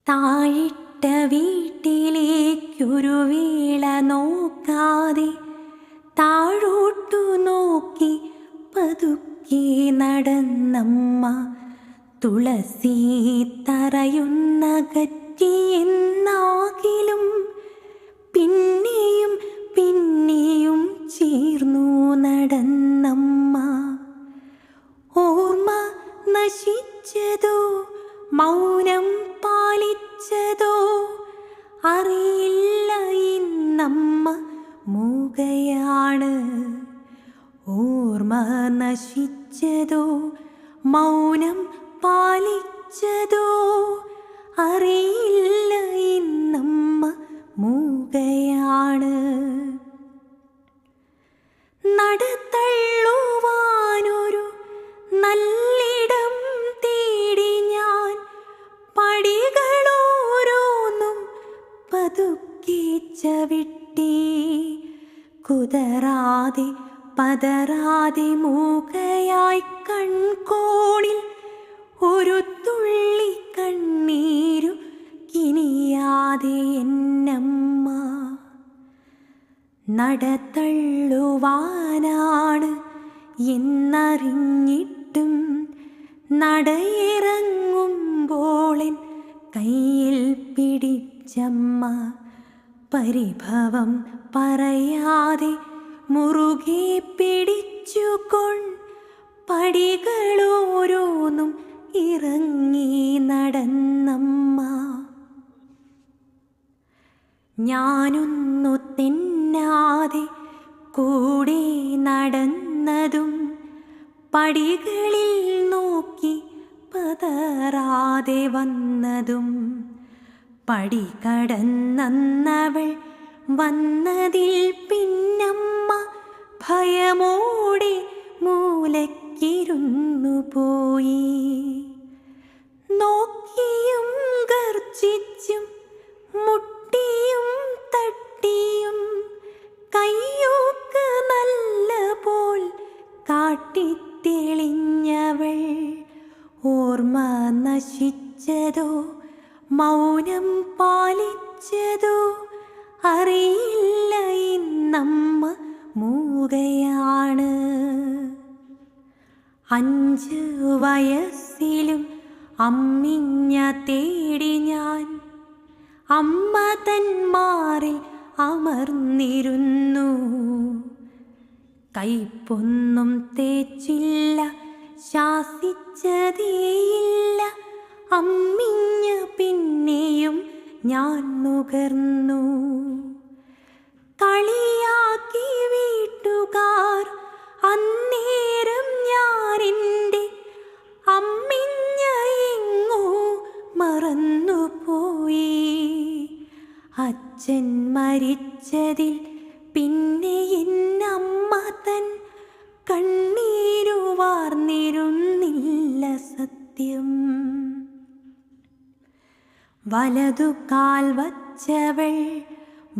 താഴിട്ട വീട്ടിലേക്കൊരു വേള നോക്കാതെ താഴോട്ടു നോക്കി പതുക്കെ നടന്നമ്മ. തുളസി തറയുന്ന ഗറ്റിയെന്നാകിലും പിന്നെയും പിന്നെയും ചേർന്നു നടന്നമ്മ. ഓർമ്മ നശിച്ചതോ മൗനം പാലിച്ചതോ അറിയില്ല, ഇന്നമ്മ മൂകയാണ്. ഓർമ്മ നശിച്ചതോ മൗനം പാലിച്ചതോ അറിയില്ല, ഇന്നമ്മ മൂകയാണ്. നടത്തള്ളുവാനൊരു നല്ലിടം തേടി ഞാൻ പടികളോരോന്നും പതുക്കെ ചവിട്ടി. കുതറാതെ പതറാതെ മൂകയായി കൺകോണിൽ ഒരു തുള്ളി കണ്ണീരു കിനിയാതെ എന്നമ്മ. നടത്തള്ളുവാനാണ് എന്നറിഞ്ഞിട്ടും നടയിറങ്ങുമ്പോളെൻ കയ്യിൽ പിടിച്ചമ്മ. പരിഭവം പറയാതെ മുറുകെ പിടിച്ചുകൊണ്ട് പടികളോരോന്നും ഇറങ്ങി നടന്നമ്മ. ഞാനൊന്നു തെന്നാതെ കൂടെ നടന്നതും പടികളിൽ നോക്കി പതറാതെ വന്നതും പടി കടന്നവൾ വന്നതിൽ പിന്നമ്മ ഭയമോടെ മൂലക്കിരുന്നു പോയി. നോക്കിയും ഗർജിച്ചും മുട്ടിയും തട്ടിയും കയ്യൂക്ക് നല്ല പോൽ കാട്ടിത്തെളിഞ്ഞവൾ ഓർമ്മ നശിച്ചതോ മൗനം പാലിച്ചതോ അറിയില്ല, ഇന്നമ്മ മൂകയാണ്. 5 വയസ്സിലും അമ്മിഞ്ഞ തേടി ഞാൻ അമ്മ തന്മാറിൽ അമർന്നിരുന്നു. കൈപ്പൊന്നും തേച്ചില്ല, ശാസിച്ചതേയില്ല, അമ്മിഞ്ഞ പിന്നെയും ഞാൻ നുകർന്നു. കളിയാക്കി വീട്ടുകാർ അന്നേരം ഞാനെൻ്റെ അമ്മിഞ്ഞ എങ്ങോ മറന്നുപോയി. അച്ഛൻ മരിച്ചതിൽ പിന്നെ എന്നമ്മ തൻ കണ്ണീരു വാർന്നിരുന്നില്ല സത്യം. വലതുകാൽ വച്ചവൾ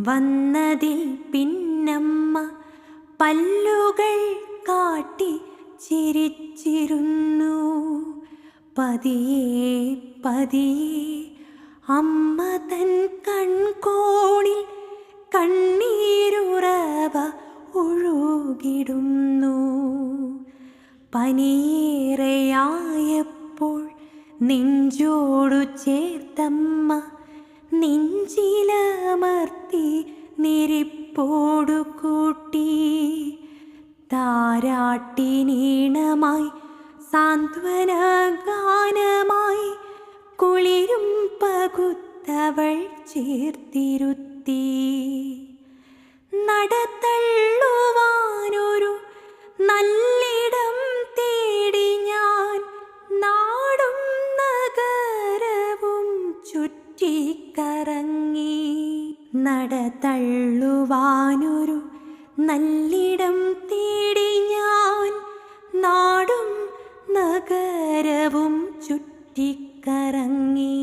വന്നതിൽ പിന്നമ്മ പല്ലുകൾ കാട്ടി ചിരിച്ചിരുന്നു. പതിയെ പതിയെ അമ്മ തൻ കൺകോണിൽ കണ്ണീരുറവ ഒഴുകിടുന്നു. പനിയേറെയായപ്പോൾ നെഞ്ചോടു ചേർത്തമ്മ നെഞ്ചിലമർത്തി നെരിപ്പോടു കൂട്ടി. താരാട്ടിനീണമായി സാന്ത്വന ഗാനമായി കുളിരും പകുത്തവൾ ചേർത്തിരുത്തി. നടത്തള്ളുവാനൊരു നല്ലിടം തേടി ഞാൻ നാടും നഗരവും ചുറ്റിക്കറങ്ങി. നടത്തള്ളുവാനൊരു നല്ലിടം തേടി ഞാൻ നാടും നഗരവും ചുറ്റിക്കറങ്ങി.